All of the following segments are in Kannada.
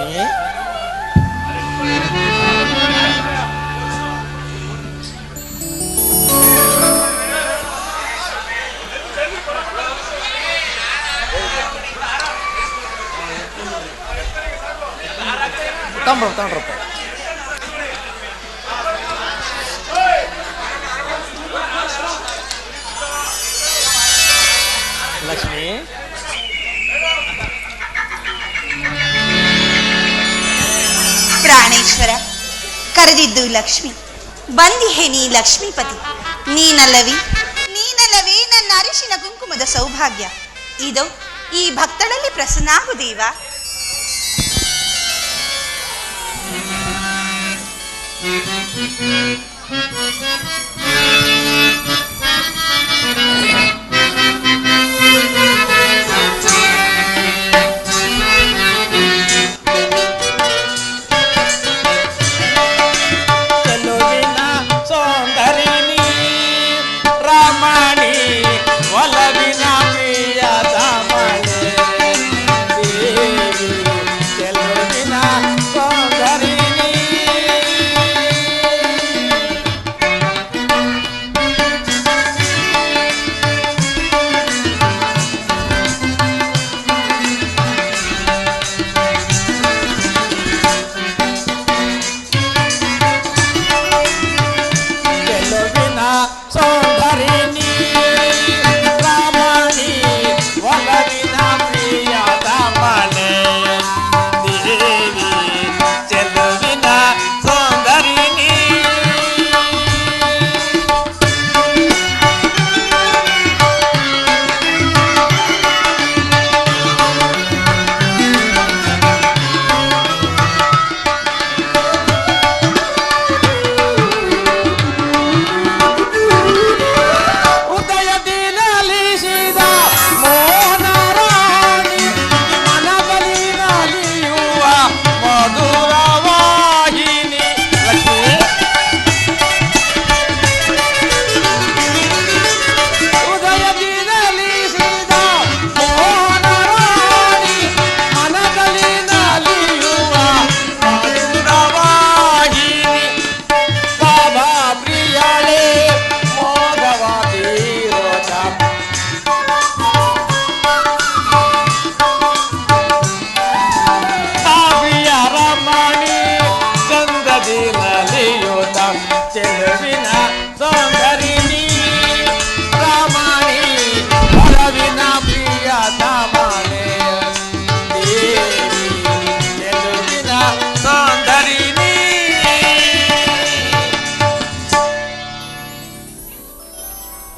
ಲಕ್ಷ್ಮಿ, ತಗೊಂಡ್ರಪ್ಪ. ಲಕ್ಷ್ಮಿ, ಪ್ರಾಣೇಶ್ವರ ಕರೆದಿದ್ದು ಲಕ್ಷ್ಮಿ. ಬಂದಿಹೆ ನೀ ಲಕ್ಷ್ಮೀಪತಿ. ನೀನಲ್ಲವೇ ನನ್ನ ಅರಿಶಿನ ಕುಂಕುಮದ ಸೌಭಾಗ್ಯ. ಇದು ಈ ಭಕ್ತಳಲ್ಲಿ ಪ್ರಸನ್ನಾಗು ದೇವ.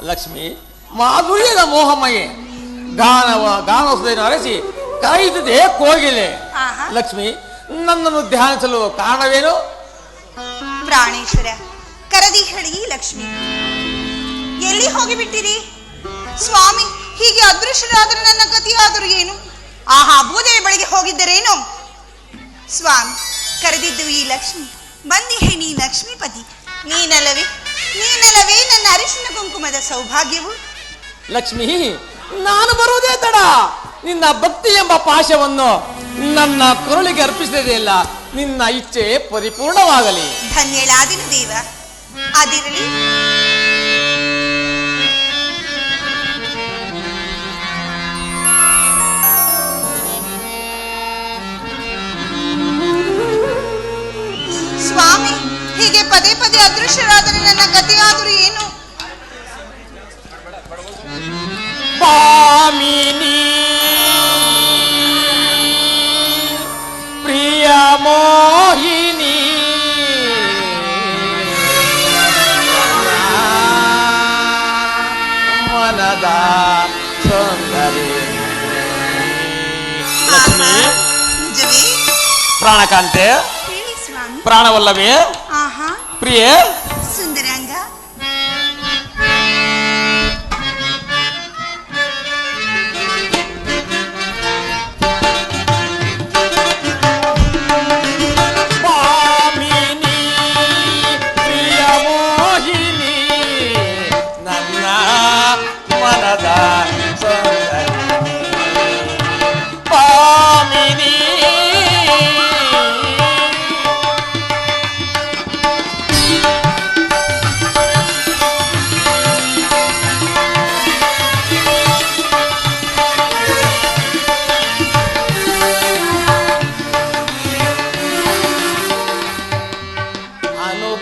ಲಕ್ಷ್ಮಿ, ಮಾಧುರ್ಯದ ಮೋಹಮಯೇ ಗಾನೋತ್ಸವವನ್ನು ಅರಸಿ ಕಾಯುತ್ತದೆ ಕೋಗಿಲೆ. ಲಕ್ಷ್ಮಿ, ನನ್ನನ್ನು ಧ್ಯಾನಿಸಲು ಕಾರಣವೇನು? ಪ್ರಾಣೇಶ್ವರ ಕರದಿ ಹೇಳಿ ಲಕ್ಷ್ಮಿ, ಎಲ್ಲಿ ಹೋಗಿಬಿಟ್ಟಿರಿ ಸ್ವಾಮಿ? ಹೀಗೆ ಅದೃಶ್ಯರಾದರೆ ನನ್ನ ಗತಿಯಾದರೂ ಏನು? ಆಹಾ, ಭೂದೇವಿ ಬಳಿಗೆ ಹೋಗಿದ್ದರೇನು? ಸ್ವಾಮಿ ಕರೆದಿದ್ದು ಈ ಲಕ್ಷ್ಮಿ. ಬಂದಿಹೆ ನೀ ಲಕ್ಷ್ಮೀಪತಿ. ನೀನಲ್ಲವೇ ನನ್ನ ಅರಿಶಿನ ಕುಂಕುಮದ ಸೌಭಾಗ್ಯವು. ಲಕ್ಷ್ಮಿ, ನಾನು ಬರುವುದೇ ತಡ. ನಿನ್ನ ಭಕ್ತಿ ಎಂಬ ಪಾಶವನ್ನು ನನ್ನ ಕರುಳಿಗೆ ಅರ್ಪಿಸಿದೆಯಲ್ಲ, ನಿನ್ನ ಇಚ್ಛೆ ಪರಿಪೂರ್ಣವಾಗಲಿ. ಧನ್ಯಳಾದಿನು ದೇವ. ಅದಿರಲಿ. ಸ್ವಾಮಿ, ಹೀಗೆ ಪದೇ ಪದೇ ಅದೃಶ್ಯರಾದರೆ ನನ್ನ ಗತಿಯಾದರೂ ಏನು? ಪಾಮಿನಿ ಪ್ರಿಯ ಮೋಹಿನಿ ಮನದ ಸುಂದರಿ. ಲಕ್ಷ್ಮಿ, ಪ್ರಾಣಕಾಂತೆ, ಪ್ರಾಣವಲ್ಲವೇ ಪ್ರಿಯ ಸುಂದರಾಂಗ? ಪಾಮಿನಿ ಪ್ರಿಯ ಮೋಹಿನಿ ನನ್ನ ಮನದ ಸುಂದರಿ. ಪಾಮಿನಿ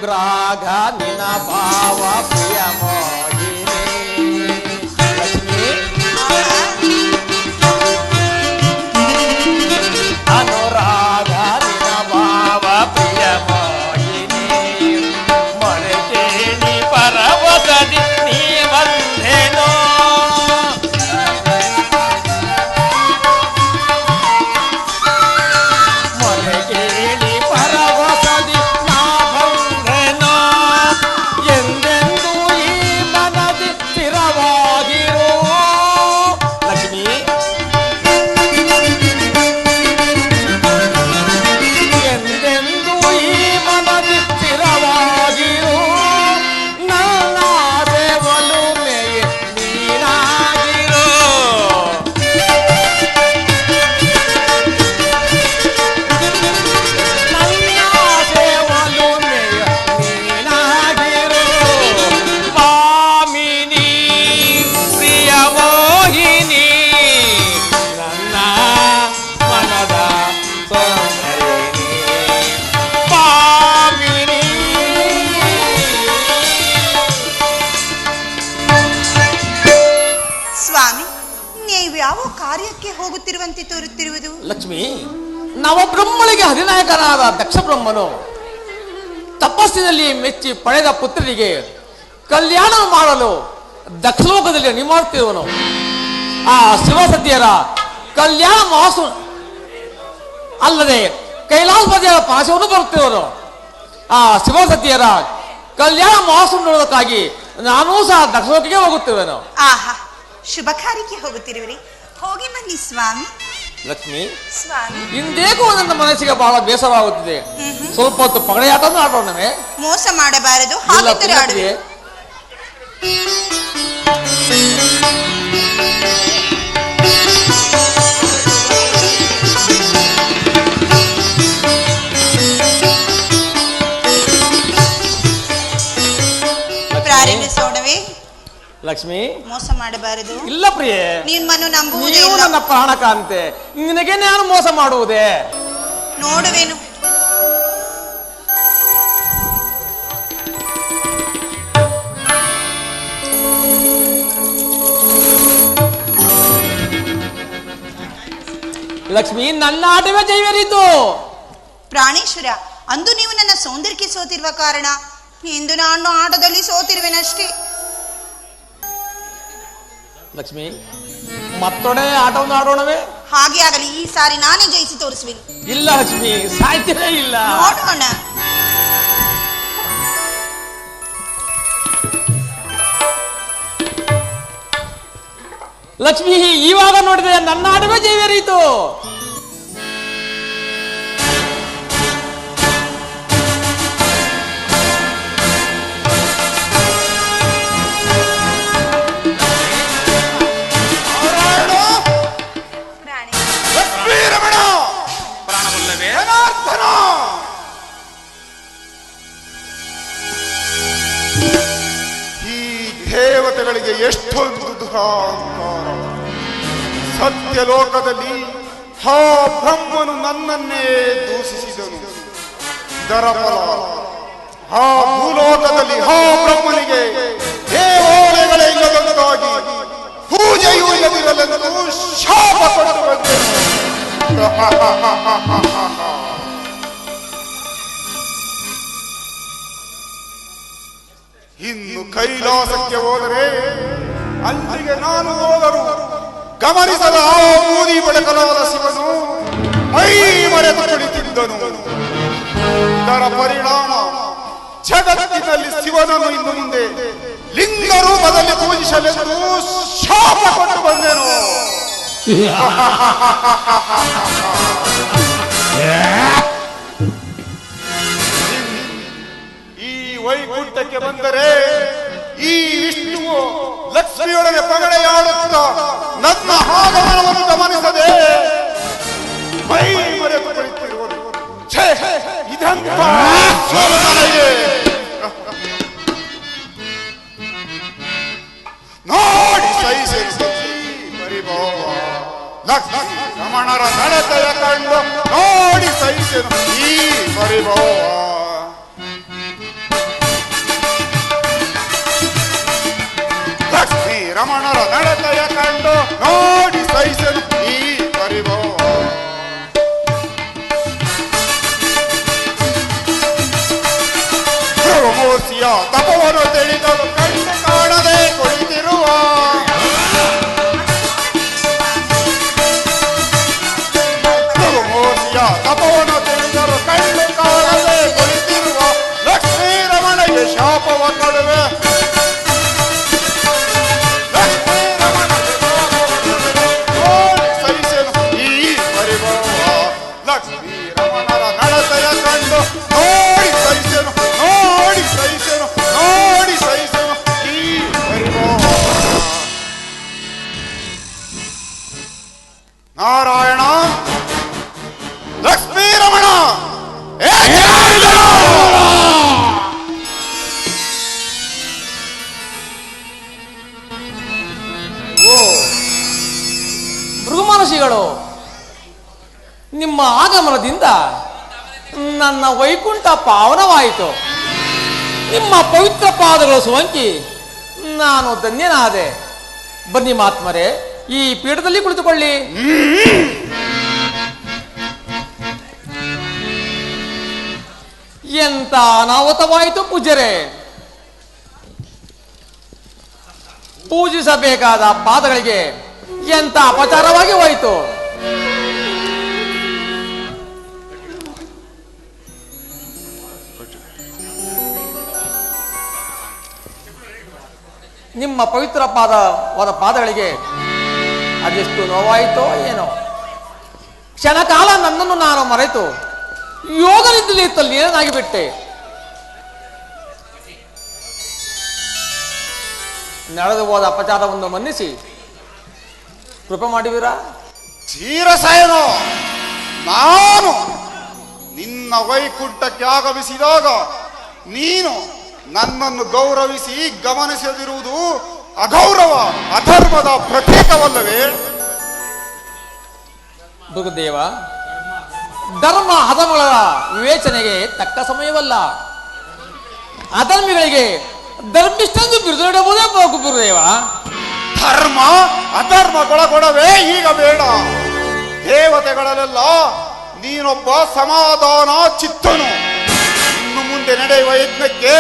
ಅನುಗ್ರಾಗ ನಿನ ಭಾವ ಪ್ರಿಯ ಮೋಹಿನಿ ಲಕ್ಷ್ಮಿ ಅನುರಾಗ ನಿನ ಭಾವ ಪ್ರಿಯ ಮೋಹಿನಿ ಮೊರೆ ಕೇಳಿ ಪರವತದಿ ನೀ ಬಂಧೆನೋ ಮೊರೆ ಕೇಳಿ ಪರವತದಿ ನಾ ಬಂಧೆನೋ ಎಂದೆಂದೂ ಈ ಮನದಿ ಸ್ಥಿರವಾಗಿರೋ ಲಕ್ಷ್ಮಿ ಎಂದೆಂದೂ ಈ ಮನದಿ ಸ್ಥಿರವಾಗಿರು ನನ್ನ ದೇವಲುಮೆಯೇ ನೀನಾಗಿರು ನನ್ನ ದೇವಲುಮೆಯ ನೀನಾಗಿರು ಮಾಮಿನಿ ಪ್ರಿಯ ಮೋಹಿನಿ ನನ್ನ ಮನದ ಸೌಂದರ್ಯಿನಿ ಮಾಮಿನಿ ಸ್ವಾಮಿ, ನೀವು ಯಾವ ಕಾರ್ಯಕ್ಕೆ ಹೋಗುತ್ತಿರುವಂತೆ ತೋರುತ್ತಿರುವುದು? ಲಕ್ಷ್ಮಿ, ನವಬ್ರಹ್ಮಳಿಗೆ ಅಧಿನಾಯಕನಾದ ದಕ್ಷ ಬ್ರಹ್ಮನು ತಪಸ್ಸಿನಲ್ಲಿ ಮೆಚ್ಚಿ ಪಡೆದ ಪುತ್ರರಿಗೆ ಕಲ್ಯಾಣ ಮಾಡಲು ದಕ್ಷಲೋಕದಲ್ಲಿ ನಿಮಾಡುತ್ತಿರುವನು. ಆ ಶಿವಸತಿಯರ ಕಲ್ಯಾಣ ಮಹೋತ್ಸವ ಅಲ್ಲದೆ ಕೈಲಾಸಪತಿಯರ ಪಾಶವನ್ನು ಬರುತ್ತಿರುವನು. ಆ ಶಿವಸತಿಯರ ಕಲ್ಯಾಣ ಮಹೋತ್ಸವ ನೋಡೋದಕ್ಕಾಗಿ ನಾನೂ ಸಹ ದಕ್ಷಲೋಕಕ್ಕೆ ಹೋಗುತ್ತಿರುವೆನು. ಆಹಾ, ಶುಭ ಕಾರ್ಯಕ್ಕೆ ಹೋಗುತ್ತಿರುವಿರಿ, ಹೋಗಿ ಬನ್ನಿ ಸ್ವಾಮಿ. ಲಕ್ಷ್ಮಿ, ಸ್ವಾಮಿ, ಇಂದೇಕೋ ನನ್ನ ಮನಸ್ಸಿಗೆ ಬಹಳ ಬೇಸರವಾಗುತ್ತಿದೆ. ಸ್ವಲ್ಪ ಹೊತ್ತು ಪಗಡೆಯಾಟವನ್ನು ಆಡೋಣವೇ? ಮೋಸ ಮಾಡಬಾರದು, ಇಲ್ಲ, ಹಾಗಿದ್ದರೆ ಆಡುವೆ. ಪ್ರಾರಂಭಿಸೋಣವೇ? ಲಕ್ಷ್ಮಿ, ಮೋಸ ಮಾಡಬಾರದು. ಇಲ್ಲ ಪ್ರಿಯೆ, ನಿಮ್ಮನ್ನು ನಂಬುವುದೇ ನೀವು ಇಲ್ಲ. ನನ್ನ ಪ್ರಾಣಕಾಂತೆ, ನಿನಗೆ ನಾನು ಮೋಸ ಮಾಡುವುದೇ? ನೋಡುವೆನು. ಲಕ್ಷ್ಮಿ, ನನ್ನ ಆಟವೇ ಜೈವರಿತು. ಪ್ರಾಣೇಶ್ವರ, ಅಂದು ನೀವು ನನ್ನ ಸೌಂದರ್ಯಕ್ಕೆ ಸೋತಿರುವ ಕಾರಣ ಇಂದು ನಾನು ಆಟದಲ್ಲಿ ಸೋತಿರುವೆನಷ್ಟೇ. ಲಕ್ಷ್ಮಿ, ಮತ್ತೊಡೆ ಆಟವನ್ನು ಆಡೋಣವೇ? ಹಾಗೆ ಆಗಲಿ, ಈ ಸಾರಿ ನಾನೇ ಜಯಿಸಿ ತೋರಿಸುವೆ. ಇಲ್ಲ ಲಕ್ಷ್ಮಿ, ಸಾಧ್ಯವೇ ಇಲ್ಲ. ನೋಡೋಣ. ಲಕ್ಷ್ಮಿ, ಇವಾಗ ನೋಡಿದೆ ನನ್ನ ಆಟವೇ ಜೈವರಿತು. ಈ ದೇವತೆಗಳಿಗೆ ಎಷ್ಟೊಂದು ದುರಾಂಕಾರ. ಸತ್ಯಲೋಕದಲ್ಲಿ ಆ ಬ್ರಹ್ಮನು ನನ್ನನ್ನೇ ದೂಷಿಸಿದನು. ಇದರ ಫಲ ಆ ಭೂಲೋಕದಲ್ಲಿ ಆ ಬ್ರಹ್ಮನಿಗೆ ದೇವಾಲಯಗಳೇ ಇಲ್ಲದಂತಾಗಿ ಪೂಜೆಯೂ ಇಲ್ಲದಿರಲೆಂದು ಶಾಪ ಕೊಟ್ಟು ಬಂದೆನು. ಇನ್ನು ಕೈಲಾಸಕ್ಕೆ ಹೋದರೆ ಅಲ್ಲಿಗೆ ನಾನು ಹೋದರು ಗಮನಿಸದ ಆ ಬೂದಿ ಬೆಳಕಲಾದ ಶಿವನು ಮೈ ಮರೆತು ಕುಳಿತಿದ್ದನು. ಇದರ ಪರಿಣಾಮ ಜಗತ್ತಿನಲ್ಲಿ ಶಿವನನ್ನು ಇನ್ನು ಮುಂದೆ ಲಿಂಗ ರೂಪದಲ್ಲಿ ಪೂಜಿಸಲೆಂದು ಶಾಪ ಕೊಟ್ಟು ಬಂದೆನು. ಈ ವೈಕುಂಠಕ್ಕೆ ಬಂದರೆ ಈ ವಿಷ್ಣುವು ಲಕ್ಷ್ಮಿಯೊಡನೆ ಪಗಡೆಯಾಡುತ್ತಾ ನನ್ನ ಆಗಮನವನ್ನು ಗಮನಿಸದೆ ಮೈ ಮರೆತು ಕುಳಿತಿರುವುದು. ಛೇ, ಇದಂತ ನನಗೆ ನೋಡಿ ಸಹಿಸಿ ಪರಿಭವ ಲಕ್ಷ್ಮಿ ರಮಣರ ನಡತೆಯ ಕಂಡು ನೋಡಿ ಸಹಿಸೆನು ಈ ಪರಿಭವ. ನೋಡಿ ಸಹಿಸಲು ಈ ಪರಿಭವ. ಪ್ರಮೋಸಿಯ ತಪವನ್ನು ತಿಳಿದಲು ಕಣ್ಣು ಕಾಣದೆ ಕುಳಿತಿರುವ ಪ್ರಮೋಸಿಯ ತಪವನ್ನು ತಿಳಿದರು ಕಣ್ಣು ಕಾಣದೆ ಕುಳಿತಿರುವ ಲಕ್ಷ್ಮೀ ರಮಣಗೆ ಶಾಪವ ಕೊಡುವೆ. ಲಕ್ಷ್ಮೀ ರಮಣಗೆ ನೋಡಿ ಸಹಿಸಲು ಈ ಪರಿಭವ. ಲಕ್ಷ್ಮೀ ರಮಣರ ನಡತೆಯ ಕಂಡು ನೋಡಿ ಸಹಿಸಲು ನೋಡಿ ಸಹಿಸಲು ನೋಡಿ ಸಹಿಸಲು ಈ ಪರಿಭವ. ನಾರಾಯಣ ಲಕ್ಷ್ಮೀ ರಮಣ ಓ ಭೃಗುಮಹರ್ಷಿಗಳು, ನಿಮ್ಮ ಆಗಮನದಿಂದ ನನ್ನ ವೈಕುಂಠ ಪಾವನವಾಯಿತು. ನಿಮ್ಮ ಪವಿತ್ರ ಪಾದಗಳು ಸೋಂಕಿ ನಾನು ಧನ್ಯನಾದೆ. ಬನ್ನಿ ಮಹಾತ್ಮರೇ, ಈ ಪೀಠದಲ್ಲಿ ಕುಳಿತುಕೊಳ್ಳಿ. ಎಂತ ಅನಾಹುತವಾಯಿತು ಪೂಜ್ಯರೇ. ಪೂಜಿಸಬೇಕಾದ ಪಾದಗಳಿಗೆ ಎಂತ ಅಪಚಾರವಾಗಿ ಹೋಯಿತು. ನಿಮ್ಮ ಪವಿತ್ರ ಪಾದಗಳಿಗೆ ಅದೆಷ್ಟು ನೋವಾಯಿತೋ ಏನೋ. ಕ್ಷಣಕಾಲ ನನ್ನನ್ನು ನಾನು ಮರೆತು ಯೋಗನಿದ್ದಲ್ಲಿ ತಲ್ಲೀನಾಗಿ ಬಿಟ್ಟೆ. ನಡೆದು ಹೋದ ಅಪಚಾರವನ್ನು ಮನ್ನಿಸಿ ಕೃಪೆ ಮಾಡುವಿರಾ? ಕ್ಷೀರಸೇನೋ, ನಾನು ನಿನ್ನ ವೈಕುಂಠಕ್ಕೆ ಆಗಮಿಸಿದಾಗ ನೀನು ನನ್ನನ್ನು ಗೌರವಿಸಿ ಗಮನಿಸದಿರುವುದು ಅಗೌರವ, ಅಧರ್ಮದ ಪ್ರತೀಕವಲ್ಲವೇ? ಭೃಗುದೇವ, ಧರ್ಮ ಅಧರ್ಮಗಳ ವಿವೇಚನೆಗೆ ತಕ್ಕ ಸಮಯವಲ್ಲ. ಅಧರ್ಮಿಗಳಿಗೆ ಧರ್ಮಿಷ್ಠೆಂದು ಬಿರುದಿಡಬಹುದೇ ಗುರುದೇವ? ಧರ್ಮ ಅಧರ್ಮಗೊಳಗೊಡವೇ ಈಗ ಬೇಡ. ದೇವತೆಗಳಲ್ಲೆಲ್ಲ ನೀನೊಬ್ಬ ಸಮಾಧಾನ ಚಿತ್ತನು. ಇನ್ನು ಮುಂದೆ ನಡೆಯುವ ಯಜ್ಞಕ್ಕೆ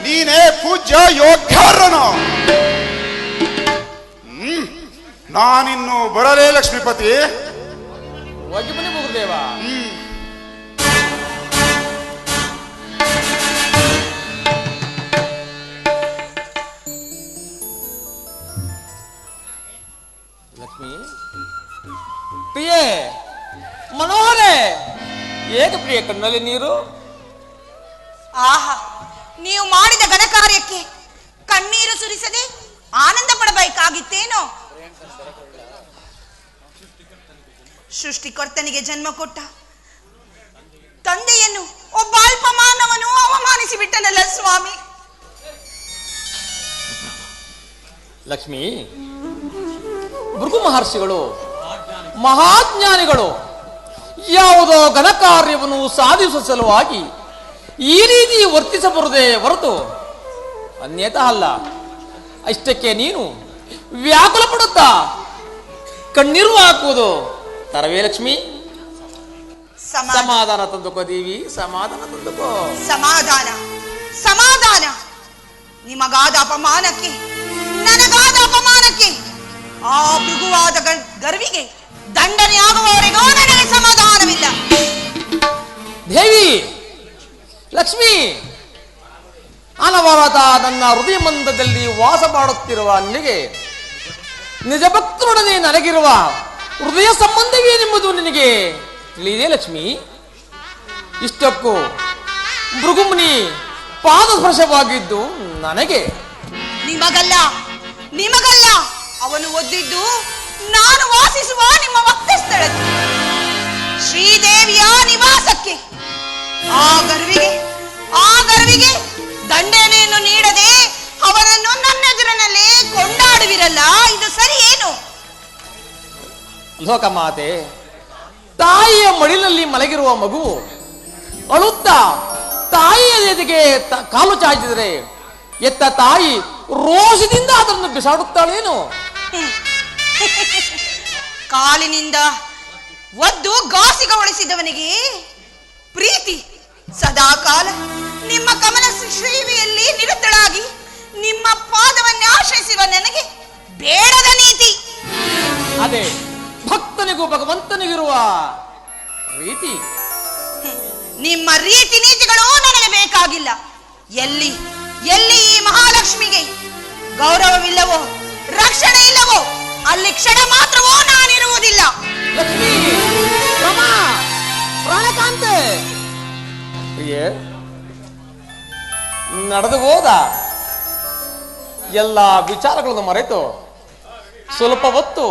ನೀನೇ ಪೂಜ್ಯ ಯೋಗ್ಯರನು. ನಾನಿನ್ನು ಬರಲೇ ಲಕ್ಷ್ಮೀಪತಿ. ಹೋಗಿ ಬನ್ನಿ ಗುರುದೇವ. ಲಕ್ಷ್ಮಿ ಪ್ರಿಯೆ, ಮನೋಹರೇ, ಏಕ ಪ್ರಿಯ ಕಣ್ಣಲ್ಲಿ ನೀರು. ಆಹಾ, ನೀವು ಮಾಡಿದ ಘನ ಕಾರ್ಯಕ್ಕೆ ಕಣ್ಣೀರು ಸುರಿಸದೆ ಆನಂದ ಪಡಬೇಕಾಗಿತ್ತೇನೋ? ಸೃಷ್ಟಿಕರ್ತನಿಗೆ ಜನ್ಮ ಕೊಟ್ಟ ತಂದೆಯನ್ನು ಒಬ್ಬ ಅಲ್ಪ ಮಾನವನು ಅವಮಾನಿಸಿ ಬಿಟ್ಟನಲ್ಲ ಸ್ವಾಮಿ. ಲಕ್ಷ್ಮಿ, ಭೃಗು ಮಹರ್ಷಿಗಳು ಮಹಾಜ್ಞಾನಿಗಳು. ಯಾವುದೋ ಘನ ಕಾರ್ಯವನ್ನು ಸಾಧಿಸುವ ಸಲುವಾಗಿ ಈ ರೀತಿ ವರ್ತಿಸಬರುದೇ ಹೊರತು ಅನ್ಯತಾ ಅಲ್ಲ. ಅಷ್ಟಕ್ಕೆ ನೀನು ವ್ಯಾಕುಲ ಪಡುತ್ತಾ ಕಣ್ಣೀರು ಹಾಕುವುದು ತರವೇ ಲಕ್ಷ್ಮಿ? ಸಮಾಧಾನ ತಂದುಕೋ ದೇವಿ, ಸಮಾಧಾನ ತಂದುಕೋ. ಸಮಾಧಾನ ಸಮಾಧಾನ. ನಿಮಗಾದ ಅಪಮಾನಕ್ಕೆ, ನನಗಾದ ಅಪಮಾನಕ್ಕೆ, ಆ ಭೃಗುವಾದ ಗರ್ವಿಗೆ ದಂಡನೆ ಆಗುವವರೆಗೂ ನನಗೆ ಸಮಾಧಾನವಿಲ್ಲ. ದೇವಿ ಲಕ್ಷ್ಮಿ, ಅನವರತ ನನ್ನ ಹೃದಯ ಮಂದದಲ್ಲಿ ವಾಸ ಮಾಡುತ್ತಿರುವ ನಿನಗೆ ನಿಜ ಭಕ್ತರೊಡನೆ ನನಗಿರುವ ಹೃದಯ ಸಂಬಂಧವೇನೆಂಬುದು ನಿನಗೆ ತಿಳಿಯದೆ ಲಕ್ಷ್ಮಿ? ಇಷ್ಟಕ್ಕೂ ಭೃಗುಮುನಿ ಪಾದ ಸ್ಪರ್ಶವಾಗಿದ್ದು ನನಗೆ. ನಿಮಗಲ್ಲ ನಿಮಗಲ್ಲ, ಅವನು ಒದ್ದಿದ್ದು ನಾನು ವಾಸಿಸುವ ನಿಮ್ಮ ವಕ್ಷಸ್ಥಳಕ್ಕೆ, ಶ್ರೀದೇವಿಯ ನಿವಾಸಕ್ಕೆ. ಆ ಗರ್ವಿಗೆ ದಂಡನೆಯನ್ನು ನೀಡದೆ ಅವನನ್ನು ನನ್ನೆದುರಿನಲ್ಲಿ ಕೊಂಡಾಡುವಿರಲ್ಲ, ಇದು ಸರಿ ಏನು? ಲೋಕಮಾತೆ, ತಾಯಿಯ ಮಡಿಲಲ್ಲಿ ಮಲಗಿರುವ ಮಗು ಅಳುತ್ತಾ ತಾಯಿಯ ಎದೆಗೆ ಕಾಲು ಚಾಚಿದರೆ ಎತ್ತ ತಾಯಿ ರೋಷದಿಂದ ಅದನ್ನು ಬಿಸಾಡುತ್ತಾಳೇನು? ಕಾಲಿನಿಂದ ಒದ್ದು ಗಾಸಿಗ ಉಳಿಸಿದವನಿಗೆ ಪ್ರೀತಿ ಸದಾ ಕಾಲ ನಿಮ್ಮ ಕಮಲ ಶ್ರೀವಿಯಲ್ಲಿ ನಿರತಳಾಗಿ ನಿಮ್ಮ ಪಾದವನ್ನೇ ಆಶ್ರಯಿಸಿರುವ ನನಗೆ ಬೇಡದ ನೀತಿ. ಅದೇ ಭಕ್ತನಿಗೂ ಭಗವಂತನಿಗಿರುವ ರೀತಿ. ನಿಮ್ಮ ರೀತಿ ನೀತಿಗಳು ನನಗೆ ಬೇಕಾಗಿಲ್ಲ. ಎಲ್ಲಿ ಎಲ್ಲಿ ಈ ಮಹಾಲಕ್ಷ್ಮಿಗೆ ಗೌರವವಿಲ್ಲವೋ ರಕ್ಷಣೆ ಇಲ್ಲವೋ ಅಲ್ಲಿ ಕ್ಷಣ ಮಾತ್ರವೋ ನಾನಿರುವುದಿಲ್ಲ. ಲಕ್ಷ್ಮೀ ರಮಾ ಪ್ರಾಣಕಾಂತೆ ಪ್ರಿಯೆ, ನಡೆದು ಹೋದ ಎಲ್ಲ ವಿಚಾರಗಳನ್ನು ಮರೆತು ಸ್ವಲ್ಪ ಹೊತ್ತು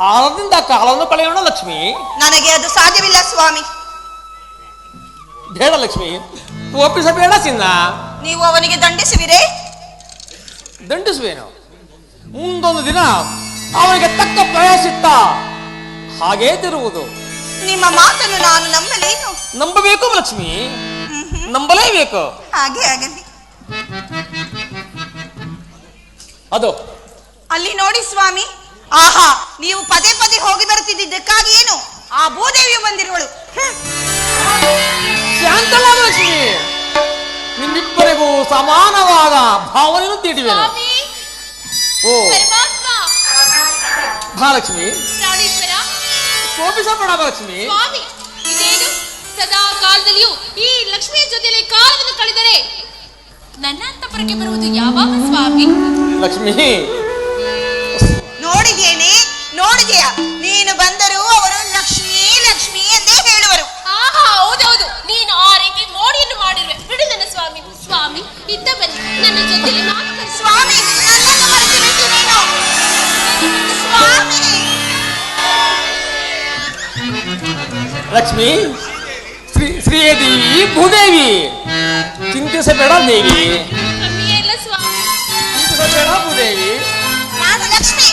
ಆನಂದದಿಂದ ಕಾಲವನ್ನು ಕಳೆಯೋಣ ಲಕ್ಷ್ಮಿ. ನನಗೆ ಅದು ಸಾಧ್ಯವಿಲ್ಲ ಸ್ವಾಮಿ. ಬೇಡ ಲಕ್ಷ್ಮಿ, ಒಪ್ಪಿಸಬೇಡ ಚಿನ್ನ. ನೀವು ಅವನಿಗೆ ದಂಡಿಸುವಿರೇ? ದಂಡಿಸುವೇನು? ಮುಂದೊಂದು ದಿನ ಅವನಿಗೆ ತಕ್ಕ ಪ್ರಯಾಸಿತ್ತ ಹಾಗೇ ತಿರುವುದು. ನಿಮ್ಮ ಮಾತನ್ನು ನಾನು ನಂಬಲೇನು? ನಂಬಬೇಕು ಲಕ್ಷ್ಮಿ, ನಂಬಲೇಬೇಕು. ಹಾಗೆ ಆಗಲಿ. ಅದು ಅಲ್ಲಿ ನೋಡಿ ಸ್ವಾಮಿ. ಆಹಾ, ನೀವು ಪದೇ ಪದೇ ಹೋಗಿ ಬರುತ್ತಿದ್ದಕ್ಕಾಗಿ ಏನು ಆ ಭೂದೇವಿಯು ಬಂದಿರುವಳು. ಶಾಂತಳಾದ ಲಕ್ಷ್ಮಿ, ನಿಮ್ಮಿಬ್ಬರಿಗೂ ಸಮಾನವಾದ ಭಾವನೆಯನ್ನು ತೀಟಿವೇನು? ಓ ಮಹಾಲಕ್ಷ್ಮಿ, ಶೋಭಿಸಬೇಡ ಲಕ್ಷ್ಮಿ. ಸ್ವಾಮಿ, ಇದೇನು ಸದಾ ಕಾಲದಲ್ಲಿಯೂ ಈ ಲಕ್ಷ್ಮಿಯ ಜೊತೆಲಿ ಕಾಲವನ್ನು ಕಳೆದರೆ ನನ್ನ ಅಂತಪುರಕ್ಕೆ ಬರುವುದು ಯಾವಾಗ ಸ್ವಾಮಿ? ಲಕ್ಷ್ಮಿ, ನೋಡಿದೆಯಾ ನೀನು ಬಂದರೂ ಅವರು ಲಕ್ಷ್ಮಿ ಲಕ್ಷ್ಮಿ ಎಂದೇ ಹೇಳುವರು. ಆಹಾ, ಹೌದೌದು, ನೀನು ಆ ರೀತಿ ಮೋಡಿಯನ್ನು ಮಾಡಿರುವೆ. ಬಿಡು ನನ್ನ ಸ್ವಾಮಿ. ಸ್ವಾಮಿ, ಇದ್ದ ಬನ್ನಿ ನನ್ನ ಜೊತೆಲಿ ನಾನು ಸ್ವಾಮಿ, ನನ್ನನ್ನು ಮರೆತು ಬಿಟ್ಟು ನೀನು. ಸ್ವಾಮಿ, ಲಕ್ಷ್ಮಿ, ಶ್ರೀದೇವಿ ಭೂದೇವಿ, ಚಿಂತಿಸಬೇಡ ದೇವಿ, ಕಮ್ಮಿಯೇ ಇಲ್ಲ ಸ್ವಾಮಿ. ಚಿಂತಿಸಬೇಡ ಭೂದೇವಿ. ನಾನು ಲಕ್ಷ್ಮಿ.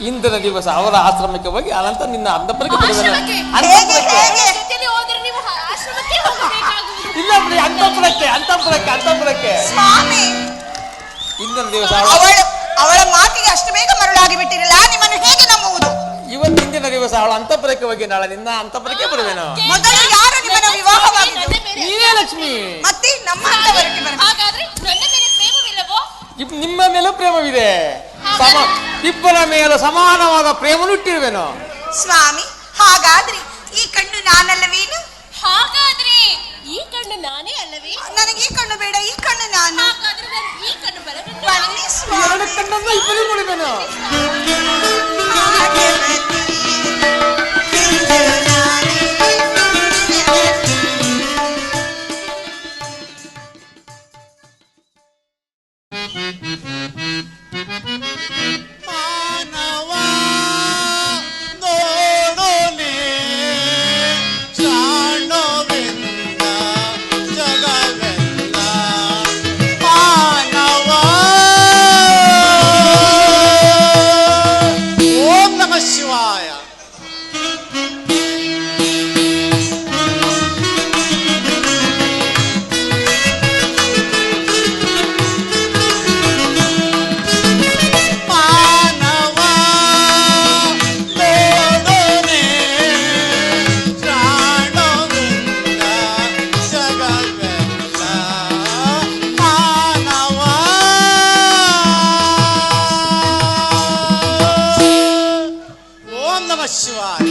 ಇಂದಿನ ದಿವಸ ಅವರ ಆಶ್ರಮಕ್ಕೆ ಹೋಗಿ ಅನಂತರ ನಿನ್ನ ಅಂತಪುರಕ್ಕೆ ಬರುವೆನು. ಆಶ್ರಮಕ್ಕೆ? ಹೇಗೆ? ಜೊತೆಯಲ್ಲಿ ಹೋದರೆ ನೀವು ಆಶ್ರಮಕ್ಕೆ ಹೋಗಬೇಕಾಗುವುದು. ಇಲ್ಲ ಬಿಡಿ, ಅಂತಪುರಕ್ಕೆ ಸ್ವಾಮಿ, ಇಂದಿನ ದಿವಸ ಅವಳ ಮಾತಿಗೆ ಅಷ್ಟು ಬೇಗ ಮರುಳಾಗಿ ಬಿಟ್ಟಿರಲ್ಲ, ನಿಮ್ಮನ್ನು ಹೇಗೆ ನಂಬುವುದು? ಇಂದಿನ ದಿವಸ ಅವಳ ಅಂತಪುರಕ್ಕೆ ಹೋಗಿ ನಾಳೆ ನಿನ್ನ ಅಂತಪುರಕ್ಕೆ ಬರುವೆನು. ಮೊದಲು ಯಾರು ನಿಮ್ಮನ್ನು ವಿವಾಹವಾಗಿದ್ದು? ನನ್ನ ಮೇಲೆ ನೀವೇ ಲಕ್ಷ್ಮಿ. ಮತ್ತೆ ನಮ್ಮ ಅಂತವರಕ್ಕೆ ಬರಬೇಕು. ಹಾಗಾದ್ರೆ ನನ್ನ ಮೇಲೆ ಪ್ರೇಮವಿಲ್ಲವೋ? ನಿಮ್ಮ ಮೇಲೂ ಪ್ರೇಮವಿದೆ. ಇಬ್ಬರ ಮೇಲೂ ಸಮಾನವಾದ ಪ್ರೇಮನುಟ್ಟಿರುವೆನು. ಸ್ವಾಮಿ, ಹಾಗಾದ್ರೆ ಈ ಕಣ್ಣು ನಾನಲ್ಲವೇನು? ಹಾಗಾದ್ರೆ ಈ ಕಣ್ಣು ನಾನೇ ಅಲ್ಲವೇ? ನನಗೆ ಈ ಕಣ್ಣು ಬೇಡ, ಈ ಕಣ್ಣು ನಾನು. ಹಾಗಾದ್ರೆ ನಾನು ಈ ಕಣ್ಣು ಬರಬೇಕು. ಬನ್ನಿ ಸ್ವಾಮಿ. ಎರಡು ಕಣ್ಣನ್ನು ಇಬ್ಬರು ನೋಡುವೆನು. ಹಾಗೆ ಬನ್ನಿ. ಮಾನವ ನೋಡೋನೆ ಜಾಣವೆಲ್ಲ ಜಗವೆಲ್ಲ ಮಾನವ. ಓಂ ನಮಃ ಶಿವಾಯ. ಶಿವಾಯ.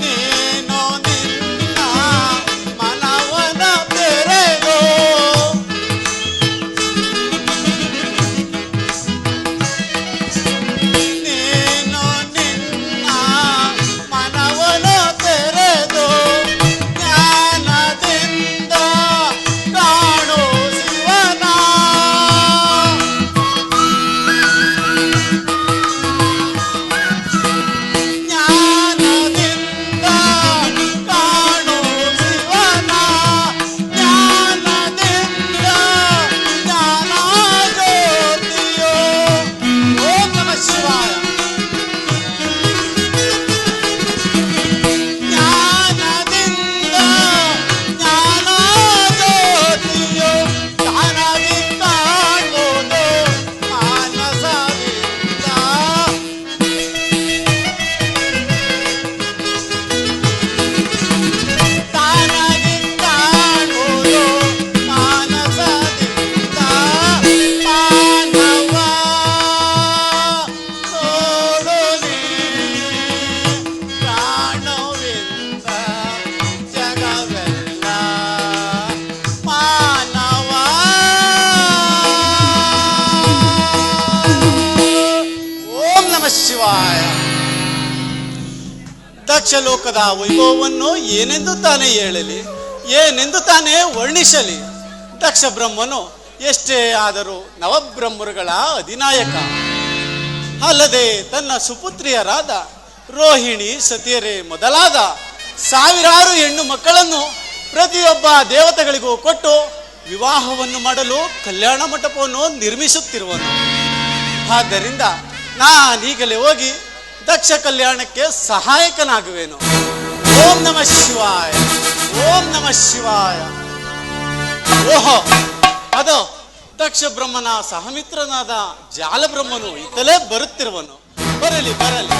ನೀನು ನಿನ್ನ ಮನವನ ತೆರೆದು ನೀನು ನಿನ್ನ ಮನವನ ತೆರೆದು ಜ್ಞಾನದಿಂದ ಕಾಣು ಶಿವನ. ಶಿವಾಯ. ದಕ್ಷ ಲೋಕದ ವೈಭವವನ್ನು ಏನೆಂದು ತಾನೇ ಹೇಳಲಿ, ಏನೆಂದು ತಾನೇ ವರ್ಣಿಸಲಿ. ದಕ್ಷ ಬ್ರಹ್ಮನು ಎಷ್ಟೇ ಆದರೂ ನವಬ್ರಹ್ಮರುಗಳ ಅಧಿನಾಯಕ. ಅಲ್ಲದೆ ತನ್ನ ಸುಪುತ್ರಿಯರಾದ ರೋಹಿಣಿ, ಸತಿಯರೇ ಮೊದಲಾದ ಸಾವಿರಾರು ಹೆಣ್ಣು ಮಕ್ಕಳನ್ನು ಪ್ರತಿಯೊಬ್ಬ ದೇವತೆಗಳಿಗೂ ಕೊಟ್ಟು ವಿವಾಹವನ್ನು ಮಾಡಲು ಕಲ್ಯಾಣ ಮಂಟಪವನ್ನು ನಿರ್ಮಿಸುತ್ತಿರುವನು. ಆದ್ದರಿಂದ ನಾನೀಗಲೇ ಹೋಗಿ ದಕ್ಷ ಕಲ್ಯಾಣಕ್ಕೆ ಸಹಾಯಕನಾಗುವೆನು. ಓಂ ನಮಃ ಶಿವಾಯ, ಓಂ ನಮಃ ಶಿವಾಯ. ಓಹೋ, ಅದು ದಕ್ಷ ಬ್ರಹ್ಮನ ಸಹಮಿತ್ರನಾದ ಜಾಲಬ್ರಹ್ಮನು ಇತ್ತಲೇ ಬರುತ್ತಿರುವನು. ಬರಲಿ ಬರಲಿ.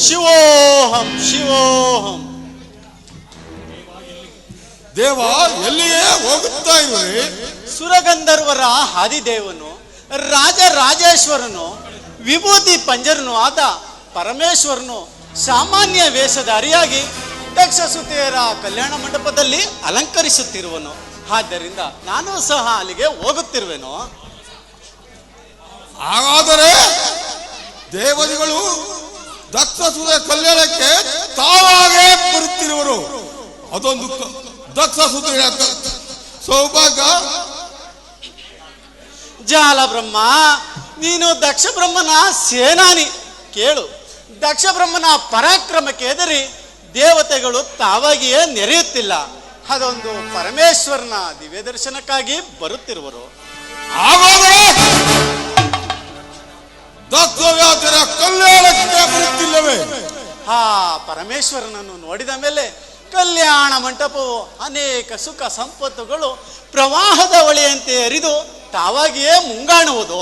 ಶಿವೋಹಂ ಶಿವೋಹಂ. ದೇವ ಎಲ್ಲಿಗೆ ಹೋಗುತ್ತಾ ಇರುವೆ? ಸುರಗಂಧರ್ವರ ಆದಿದೇವನು, ರಾಜರಾಜೇಶ್ವರನು, ವಿಭೂತಿ ಪಂಜರನು ಆದ ಪರಮೇಶ್ವರನು ಸಾಮಾನ್ಯ ವೇಷಧಾರಿಯಾಗಿ ದಕ್ಷಸುತೆಯರ ಕಲ್ಯಾಣ ಮಂಟಪದಲ್ಲಿ ಅಲಂಕರಿಸುತ್ತಿರುವನು. ಆದ್ದರಿಂದ ನಾನು ಸಹ ಅಲ್ಲಿಗೆ ಹೋಗುತ್ತಿರುವೆನು. ಹಾಗಾದರೆ ದೇವತೆಗಳು ದಕ್ಷಸುತ ಕಲ್ಯಾಣಕ್ಕೆ ತಾವಾಗೇ ಬರುತ್ತಿರುವರು. ಅದೊಂದು ದಕ್ಷಸುತೆಯ ಸೌಭಾಗ್ಯ. ಜಾಲ ಬ್ರಹ್ಮ, ನೀನು ದಕ್ಷ ಬ್ರಹ್ಮನ ಸೇನಾನಿ. ಕೇಳು, ದಕ್ಷ ಬ್ರಹ್ಮನ ಪರಾಕ್ರಮಕ್ಕೆ ಎದರಿ ದೇವತೆಗಳು ತಾವಾಗಿಯೇ ನೆರೆಯುತ್ತಿಲ್ಲ. ಅದೊಂದು ಪರಮೇಶ್ವರನ ದಿವ್ಯ ದರ್ಶನಕ್ಕಾಗಿ ಬರುತ್ತಿರುವರು. ಹಾಗಾದರೆ ದಕ್ಷವ್ಯಾತರ ಕಲ್ಯಾಣಕ್ಕೆ ಬರುತ್ತಿಲ್ಲವೇ? ಆ ಪರಮೇಶ್ವರನನ್ನು ನೋಡಿದ ಮೇಲೆ ಕಲ್ಯಾಣ ಮಂಟಪವು ಅನೇಕ ಸುಖ ಸಂಪತ್ತುಗಳು ಪ್ರವಾಹದ ಹೊಳೆಯಂತೆ ಹರಿದು ತಾವಾಗಿಯೇ ಮುಂಗಾಣುವುದು.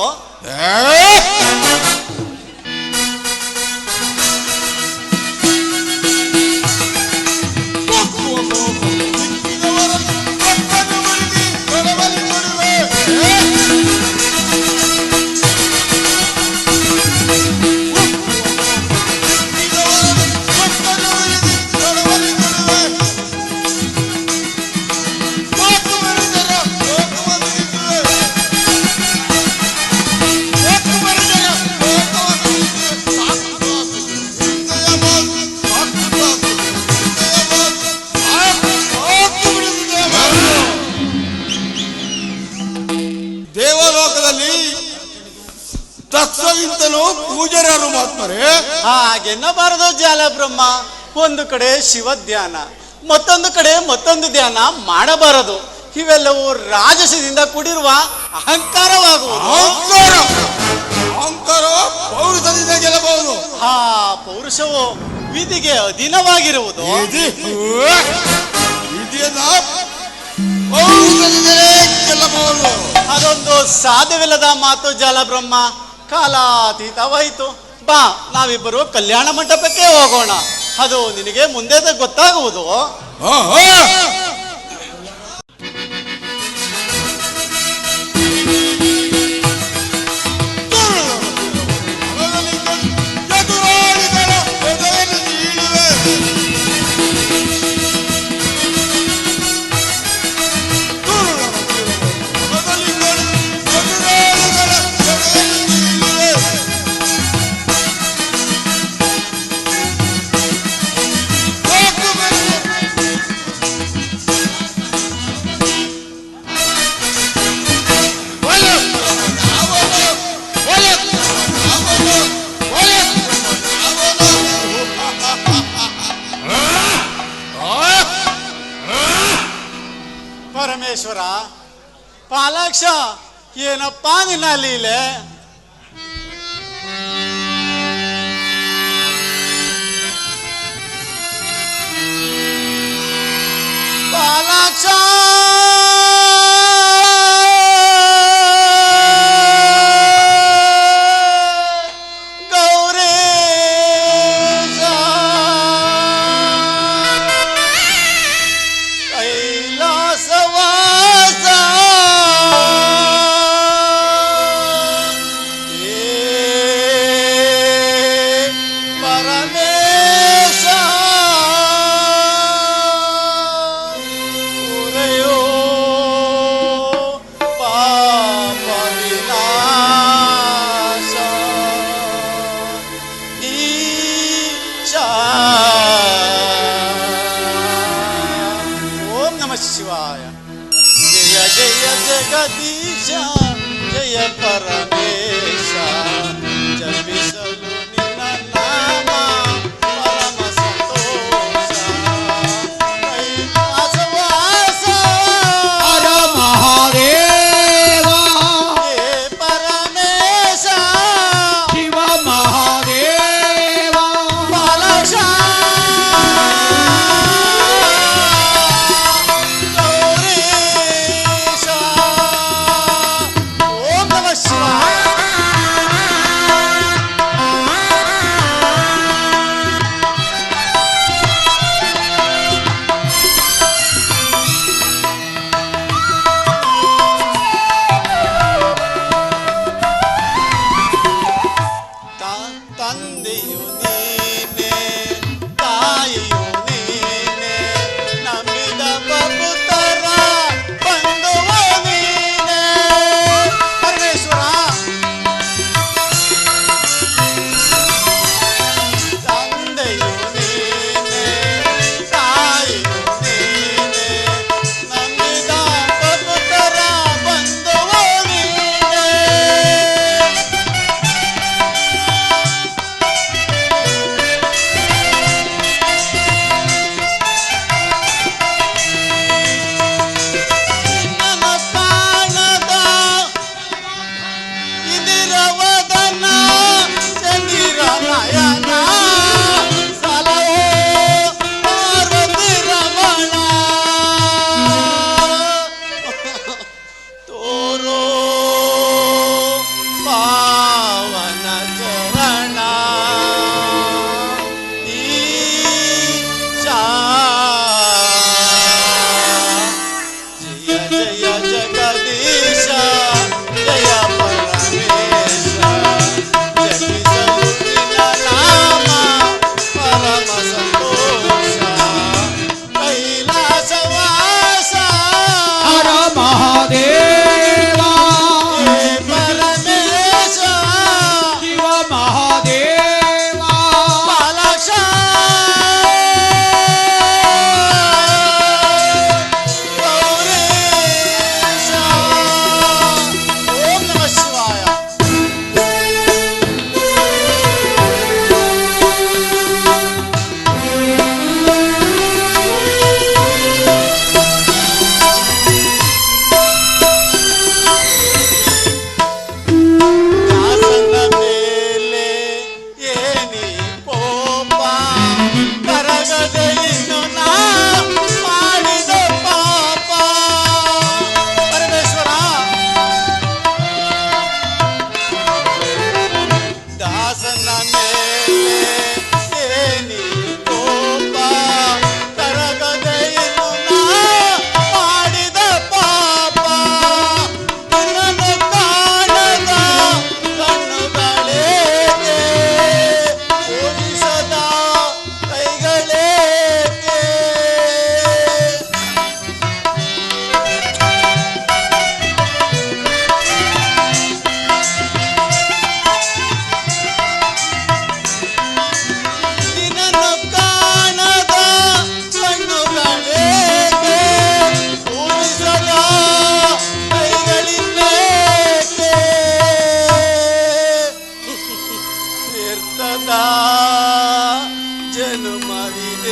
ದಕ್ಷಗಿಂತಲೂ ಪೂಜಾರರು ಮಾತ್ಮರೇ. ಹಾಗೆನ್ನಬಾರದು ಜಾಲ ಬ್ರಹ್ಮ. ಒಂದು ಕಡೆ ಶಿವ ಧ್ಯಾನ, ಮತ್ತೊಂದು ಕಡೆ ಮತ್ತೊಂದು ಧ್ಯಾನ ಮಾಡಬಾರದು. ಇವೆಲ್ಲವೂ ರಾಜಸದಿಂದ ಕೂಡಿರುವ ಅಹಂಕಾರವಾಗುವುದು. ಅಹಂಕಾರ ಪೌರುಷದಿಂದ ಗೆಲ್ಲಬಹುದು. ಆ ಪೌರುಷವು ವಿಧಿಗೆ ಅಧೀನವಾಗಿರುವುದು. ಗೆಲ್ಲಬಹುದು. ಅದೊಂದು ಸಾಧ್ಯವಿಲ್ಲದ ಮಾತು ಜಾಲ ಬ್ರಹ್ಮ. ಕಾಲಾತೀತವಾಯಿತು. ಬಾ, ನಾವಿಬ್ಬರು ಕಲ್ಯಾಣ ಮಂಟಪಕ್ಕೆ ಹೋಗೋಣ. ಅದು ನಿನಗೆ ಮುಂದೆ ಗೊತ್ತಾಗುವುದು. ಪರಮೇಶ್ವರ, ಪಾಲಾಕ್ಷ, ಏನಪ್ಪಾ ನಿನ್ನ ಲೀಲೆ? ಪಾಲಾಕ್ಷ, ಶಿವಾಯ. ಜಯ ಜಯ ಜಗದೀಶ, ಜಯ ಪರಮೇಶ, ಜಪಿಸಲು ನಿನ್ನ ನಾಮ ಪರಮ ಸಂತೋಷ. ಕೈಲಾಸವಾಸ ಹರ ಮಹಾದೇವ, ಹೇ ಪರಮೇಶ, ಶಿವ ಮಹಾದೇವ, ಪಾಲಾಕ್ಷ,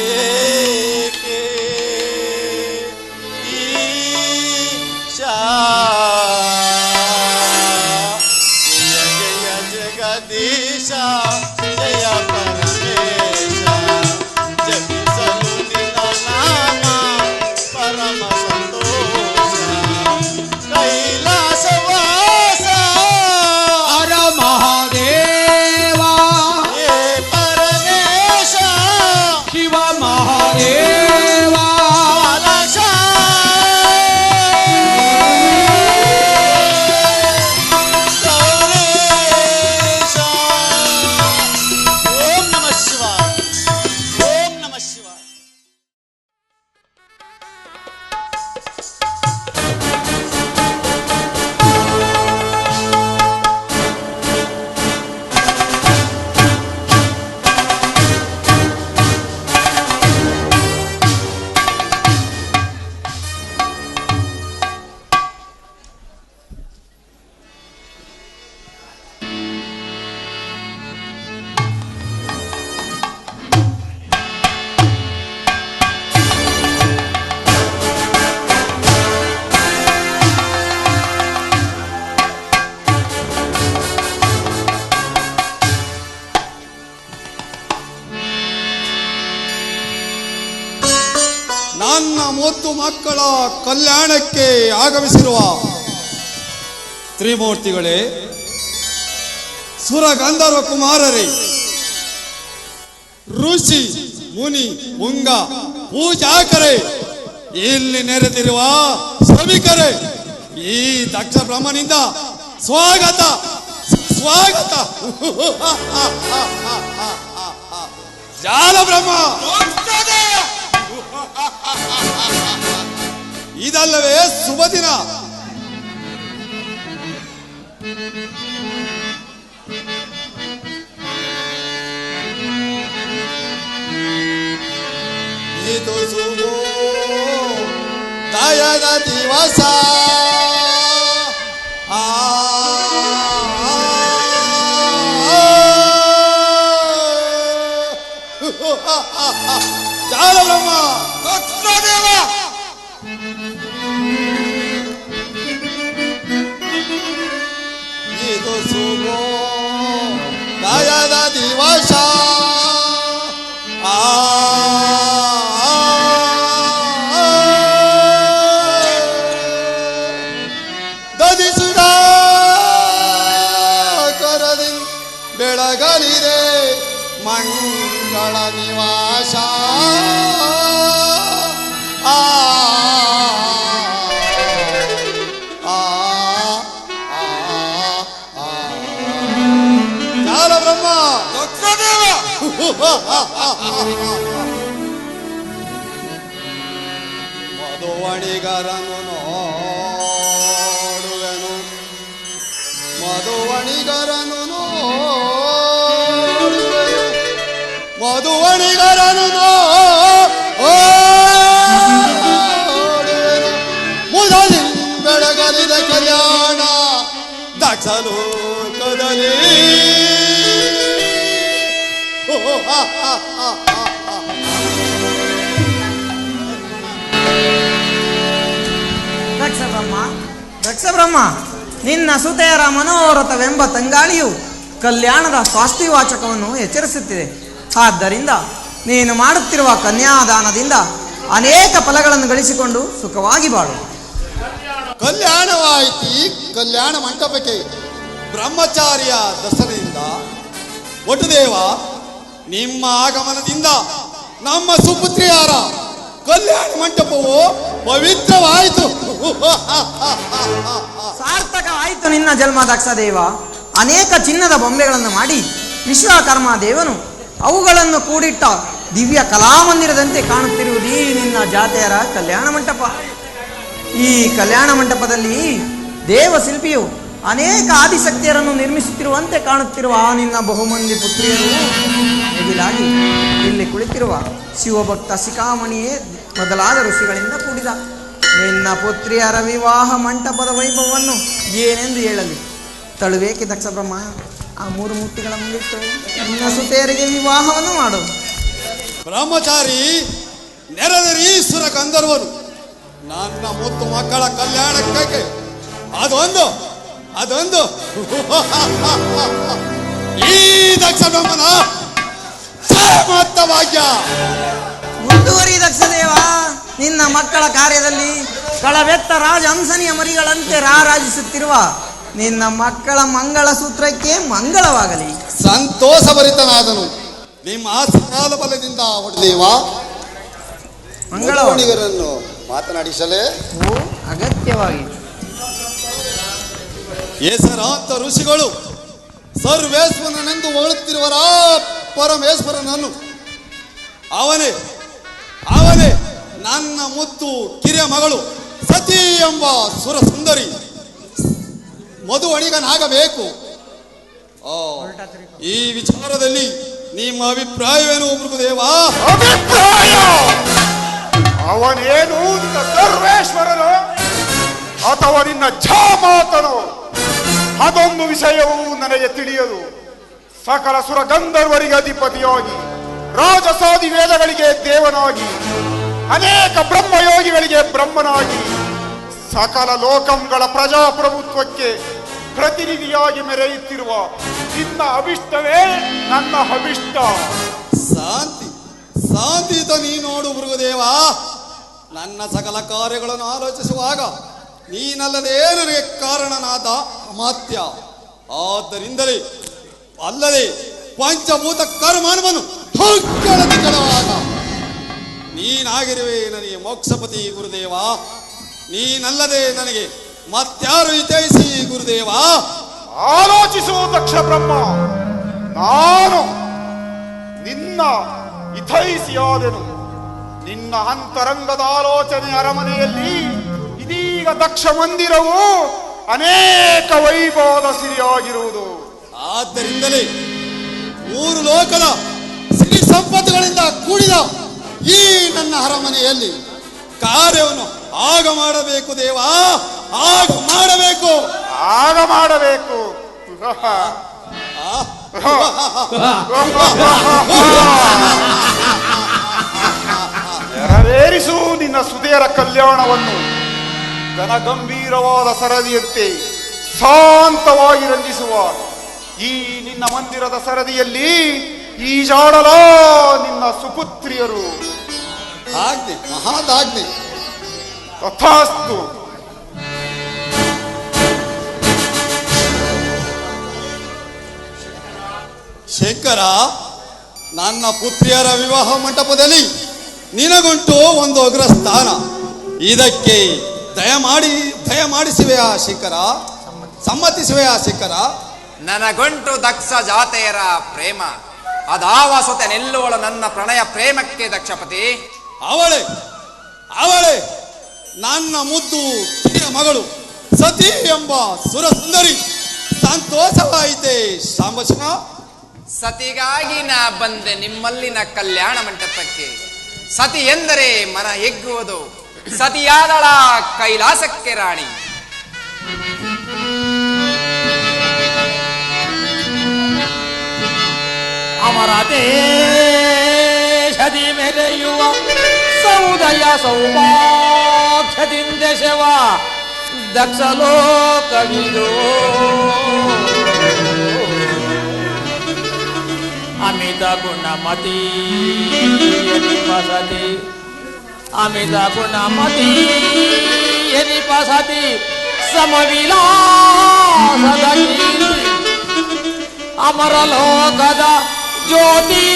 ಏಕೆ ಈಶಾ ಜಯ ಜಯ ಜಗದೀಶ ಜಯ ಪರಮೇಶ ಜಪಿಸಲು ನಿನ್ನ ನಾಮ ಪರಮ ಸಂತೋಷ ಕೈಲಾಸವಾಸ ಹರ ಮಹಾದೇವ ಹೇ ಪರಮೇಶ ಶಿವ ಮಹಾದೇವ ಬಾಲಶ ಗೌರೀಶ. ಓಂ ನಮಃ ಶಿವಾಯ. ಓಂ ನಮಃ ಶಿವಾಯ. ನನ್ನ ಮೂತ್ತು ಮಕ್ಕಳ ಕಲ್ಯಾಣಕ್ಕೆ ಆಗಮಿಸಿರುವ ತ್ರಿಮೂರ್ತಿಗಳೇ, ಸುರ ಗಂಧರ್ವ ಕುಮಾರರೇ, ಋಷಿ ಮುನಿ ಪುಂಗ ಪೂಜಾಕರೇ, ಇಲ್ಲಿ ನೆರೆದಿರುವ ಶ್ರಮಿಕರೇ, ಈ ದಕ್ಷ ಬ್ರಹ್ಮನಿಂದ ಸ್ವಾಗತ ಸ್ವಾಗತ. ಜಾಲ ಬ್ರಹ್ಮ, ಇದಲ್ಲವೇ ಶುಭ ದಿನ. ಇದು ಶುಭ ದಯದ ದಿವಸ. ಜಾಲ ಬ್ರಹ್ಮ, ಇದು ಶುಭ ದಯದ ದಿವಸ. ದದಿಸುಡ ಕರದಿ ಬೆಳಗಲಿದೆ ಮಂಗಳ ನಿವಾಸ. ಆ ಆ ಜಾಲ ಬ್ರಹ್ಮ, ಮಧುವಣಿಗರನು ನೋಡುವೆನು, ಮಧುವಣಿಗರನು ನೋಡುವೆನು, ಮಧುವಣಿಗರನು ನೋಡುವೆನು. ಮುದಲಿ ಬೆಳಗಲಿದ ಕಲ್ಯಾಣ ದಕ್ಷಲೋಕದಲ್ಲಿ. ದಕ್ಷ ಬ್ರಹ್ಮ, ನಿನ್ನ ಸುತೆಯರ ಮನೋರಥವೆಂಬ ತಂಗಾಳಿಯು ಕಲ್ಯಾಣದ ಸ್ವಾಸ್ತಿವಾಚಕವನ್ನು ಎಚ್ಚರಿಸುತ್ತಿದೆ. ಆದ್ದರಿಂದ ನೀನು ಮಾಡುತ್ತಿರುವ ಕನ್ಯಾದಾನದಿಂದ ಅನೇಕ ಫಲಗಳನ್ನು ಗಳಿಸಿಕೊಂಡು ಸುಖವಾಗಿ ಬಾಳು. ಕಲ್ಯಾಣವಾಯಿತಿ ಕಲ್ಯಾಣ ಮಂಟಪಕ್ಕೆ ಬ್ರಹ್ಮಚಾರಿಯ ದರ್ಶನದಿಂದ. ಒಟುದೇವ, ನಿಮ್ಮ ಆಗಮನದಿಂದ ನಮ್ಮ ಸುಪುತ್ರಿಯರ ಕಲ್ಯಾಣ ಮಂಟಪವು ಪವಿತ್ರವಾಯಿತು. ಸಾರ್ಥಕವಾಯಿತು ನಿನ್ನ ಜನ್ಮ ದಕ್ಷ ದೇವ. ಅನೇಕ ಚಿನ್ನದ ಬೊಂಬೆಗಳನ್ನು ಮಾಡಿ ವಿಶ್ವಕರ್ಮ ದೇವನು ಅವುಗಳನ್ನು ಕೂಡಿಟ್ಟ ದಿವ್ಯ ಕಲಾಮಂದಿರದಂತೆ ಕಾಣುತ್ತಿರುವುದೀ ನಿನ್ನ ಜಾತೆಯರ ಕಲ್ಯಾಣ ಮಂಟಪ. ಈ ಕಲ್ಯಾಣ ಮಂಟಪದಲ್ಲಿ ದೇವಶಿಲ್ಪಿಯು ಅನೇಕ ಆದಿಶಕ್ತಿಯರನ್ನು ನಿರ್ಮಿಸುತ್ತಿರುವಂತೆ ಕಾಣುತ್ತಿರುವ ನಿನ್ನ ಬಹುಮಂದಿ ಪುತ್ರಿಯರು ಎದಿಲಾಗಿ ಇಲ್ಲಿ ಕುಳಿತಿರುವ ಶಿವಭಕ್ತ ಶಿಖಾಮಣಿಯೇ ಮೊದಲಾದ ಋಷಿಗಳಿಂದ ಕೂಡಿದ ನಿನ್ನ ಪುತ್ರಿಯರ ವಿವಾಹ ಮಂಟಪದ ವೈಭವವನ್ನು ಏನೆಂದು ಹೇಳಲಿ. ತಳುವೇಕೆ ದಕ್ಷ ಬ್ರಹ್ಮ, ಆ ಮೂರು ಮೂರ್ತಿಗಳ ಮುಂದಿಟ್ಟು ನಿನ್ನ ಸುತೆಯರಿಗೆ ವಿವಾಹವನ್ನು ಮಾಡು. ಬ್ರಹ್ಮಚಾರಿ ನೆರೆದರೀಶ್ವರ ಗಂಧರ್ವರು ನನ್ನ ಮುತ್ತು ಮಕ್ಕಳ ಕಲ್ಯಾಣಕ್ಕೆ ಅದೊಂದು ಈ ದಕ್ಷ ಬ್ರಹ್ಮನ ಭಾಗ್ಯ. ಮುಂದುವರಿ ದಕ್ಷದೇವ, ನಿನ್ನ ಮಕ್ಕಳ ಕಾರ್ಯದಲ್ಲಿ ಕಳವೆತ್ತ ರಾಜಹಂಸನಿಯ ಮರಿಗಳಂತೆ ರಾರಾಜಿಸುತ್ತಿರುವ ನಿನ್ನ ಮಕ್ಕಳ ಮಂಗಳ ಸೂತ್ರಕ್ಕೆ ಮಂಗಳವಾಗಲಿ. ಸಂತೋಷಭರಿತನಾದನು ನಿಮ್ಮ ಸಕಾಲ ಬಲದಿಂದ ಒಡೆದೇವ. ಮಂಗಳವಾಣಿಗರನ್ನು ಮಾತನಾಡಿಸಲೇ ಅಗತ್ಯವಾಗಿ ಹೆಸರಾಂತ ಋಷಿಗಳು ಸರ್ವೇಶ್ವರನೆಂದು ಹೊಗಳುತ್ತಿರುವರ ಪರಮೇಶ್ವರನನ್ನು ಅವನೇ ನನ್ನ ಮುತ್ತು ಕಿರಿಯ ಮಗಳು ಸತಿ ಎಂಬ ಸುರ ಸುಂದರಿ ಮಧುವಣಿಗನಾಗಬೇಕು. ಈ ವಿಚಾರದಲ್ಲಿ ನಿಮ್ಮ ಅಭಿಪ್ರಾಯವೇನು ಮೃಗದೇವ? ಅಭಿಪ್ರಾಯ ಅವನೇನು ನಿನ್ನ ಸರ್ವೇಶ್ವರನು ಅಥವಾ ನಿನ್ನ ಜಾಮಾತನು? ಅದೊಂದು ವಿಷಯವೂ ನನಗೆ ತಿಳಿಯದು. ಸಕಲ ಸುರ ಗಂಧರ್ವರಿಗೆ ಅಧಿಪತಿಯಾಗಿ, ರಾಜಸಾದಿ ವೇದಗಳಿಗೆ ದೇವನಾಗಿ, ಅನೇಕ ಬ್ರಹ್ಮಯೋಗಿಗಳಿಗೆ ಬ್ರಹ್ಮನಾಗಿ, ಸಕಲ ಲೋಕಂಗಳ ಪ್ರಜಾಪ್ರಭುತ್ವಕ್ಕೆ ಪ್ರತಿನಿಧಿಯಾಗಿ ಮೆರೆಯುತ್ತಿರುವ ನಿನ್ನ ಅಭಿಷ್ಟವೇ ನನ್ನ ಅಭಿಷ್ಟ. ಶಾಂತಿಯುತ ನೀ ನೋಡು ಮೃಗದೇವ. ನನ್ನ ಸಕಲ ಕಾರ್ಯಗಳನ್ನು ಆಲೋಚಿಸುವಾಗ ನೀನಲ್ಲದೆ ನನಗೆ ಕಾರಣನಾದ ಅಮಾತ್ಯ. ಆದ್ದರಿಂದಲೇ ಅಲ್ಲದೆ ಪಂಚಭೂತ ಕರ್ಮಾನುವನ್ನು ಕೆಳವಾಗ ನೀನಾಗಿರುವೆ ನನಗೆ ಮೋಕ್ಷಪತಿ ಗುರುದೇವ. ನೀನಲ್ಲದೆ ನನಗೆ ಮತ್ಯಾರು ಹಿತೈಸಿ ಗುರುದೇವ? ಆಲೋಚಿಸುವ ದಕ್ಷ ಬ್ರಹ್ಮ, ನಾನು ನಿನ್ನ ಹಿತೈಷಿಯಾದೆನು. ನಿನ್ನ ಅಂತರಂಗದ ಆಲೋಚನೆ ಅರಮನೆಯಲ್ಲಿ ಇದೀಗ ದಕ್ಷ ಮಂದಿರವು ಅನೇಕ ವೈಭವದ ಸಿರಿಯಾಗಿರುವುದು. ಆದ್ದರಿಂದಲೇ 3 ಲೋಕದ ಸಿರಿ ಸಂಪತ್ತುಗಳಿಂದ ಕೂಡಿದ ಈ ನನ್ನ ಅರಮನೆಯಲ್ಲಿ ಕಾರ್ಯವನ್ನು ಆಗ ಮಾಡಬೇಕು ದೇವ, ಆಗ ಮಾಡಬೇಕು. ನೆರವೇರಿಸು ನಿನ್ನ ಸುಧೆಯರ ಕಲ್ಯಾಣವನ್ನು. ಘನಗಂಭೀರವಾದ ಸರದಿಯಂತೆ ಶಾಂತವಾಗಿ ರಂಜಿಸುವ ಈ ನಿನ್ನ ಮಂದಿರದ ಸರದಿಯಲ್ಲಿ ಈಜಾಡಲ ನಿನ್ನ ಸುಪುತ್ರಿಯರು. ಆಜ್ಞೆ, ಮಹಾದಾಜ್ಞೆ. ತಥಾಸ್ತು. ಶಂಕರ, ನನ್ನ ಪುತ್ರಿಯರ ವಿವಾಹ ಮಂಟಪದಲ್ಲಿ ನಿನಗುಂಟು ಒಂದು ಅಗ್ರಸ್ಥಾನ. ಇದಕ್ಕೆ ದಯಮಾಡಿಸುವೆಯಾ ಶಂಕರ? ಸಮ್ಮತಿಸುವೆಯಾ ಶಂಕರ? ನನಗೊಂಟು ದಕ್ಷ ಜಾತೆಯರ ಪ್ರೇಮ, ಅದಾವ ಸೊತೆ ನಿಲ್ಲುವಳು ನನ್ನ ಪ್ರಣಯ ಪ್ರೇಮಕ್ಕೆ ದಕ್ಷಪತಿ. ಅವಳೇ ನನ್ನ ಮುದ್ದು ಕಿರಿಯ ಮಗಳು ಸತಿ ಎಂಬ ಸುರ ಸುಂದರಿ. ಸಂತೋಷವಾಯಿತೆ ಸಾಂಬಶಿವ. ಸತಿಗಾಗಿ ನಾ ಬಂದೆ ನಿಮ್ಮಲ್ಲಿನ ಕಲ್ಯಾಣ ಮಂಟಪಕ್ಕೆ. ಸತಿ ಎಂದರೆ ಮನ ಹಿಗ್ಗುವುದು, ಸತಿಯಾದಳ ಕೈಲಾಸಕ್ಕೆ ರಾಣಿ. ಅಮರ ದೇಶದಿ ಮೆರೆಯುವ ಸೌದಯ ಸೌಭಾಗ್ಯದಿಂದ ಶವ ದಕ್ಷ ಲೋಕವಿದು. ಅಮಿತ ಗುಣಮತಿ ಎನಿಪಸತಿ, ಅಮಿತ ಗುಣಮತಿ ಎನಿಪಸತಿ ಸಮವಿಲಾಸದ ಕೀರ್ತಿ ಅಮರ ಲೋಕದ ಜ್ಯೋತಿ.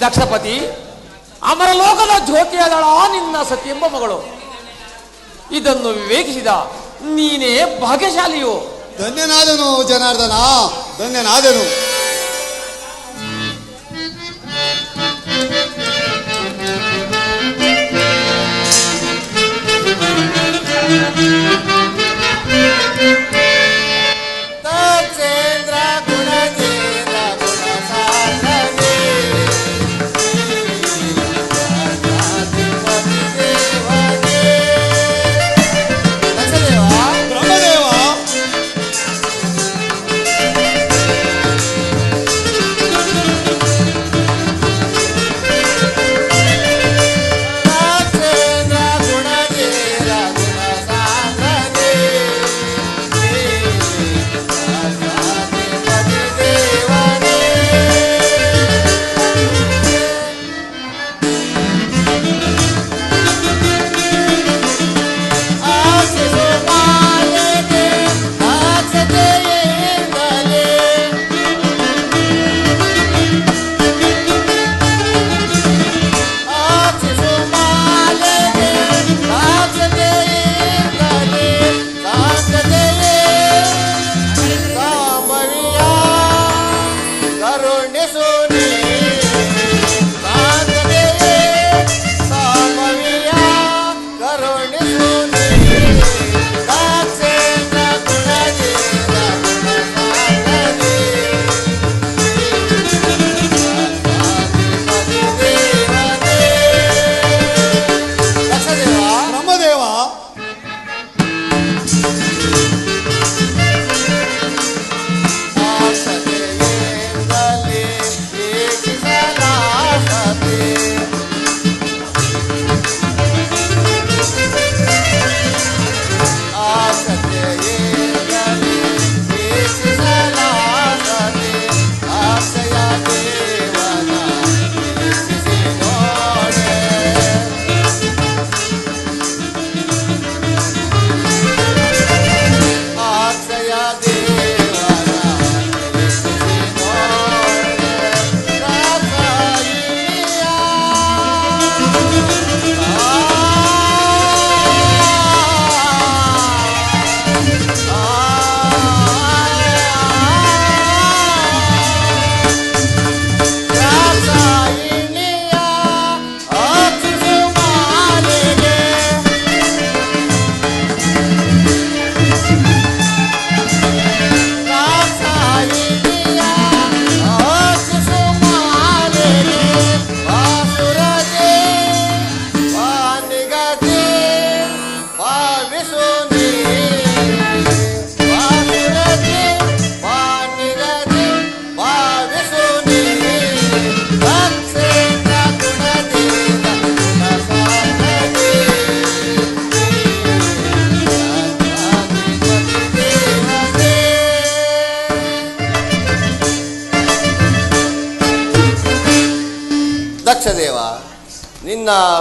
ದಕ್ಷಪತಿ, ಅಮರಲೋಕದ ಜ್ಯೋತಿಯಾದಳ ನಿನ್ನ ಸತಿ ಎಂಬ ಮಗಳು. ಇದನ್ನು ವಿವೇಕಿಸಿದ ನೀನೇ ಭಾಗ್ಯಶಾಲಿಯು. ಧನ್ಯನಾದನು ಜನಾರ್ದನ, ಧನ್ಯನಾದನು.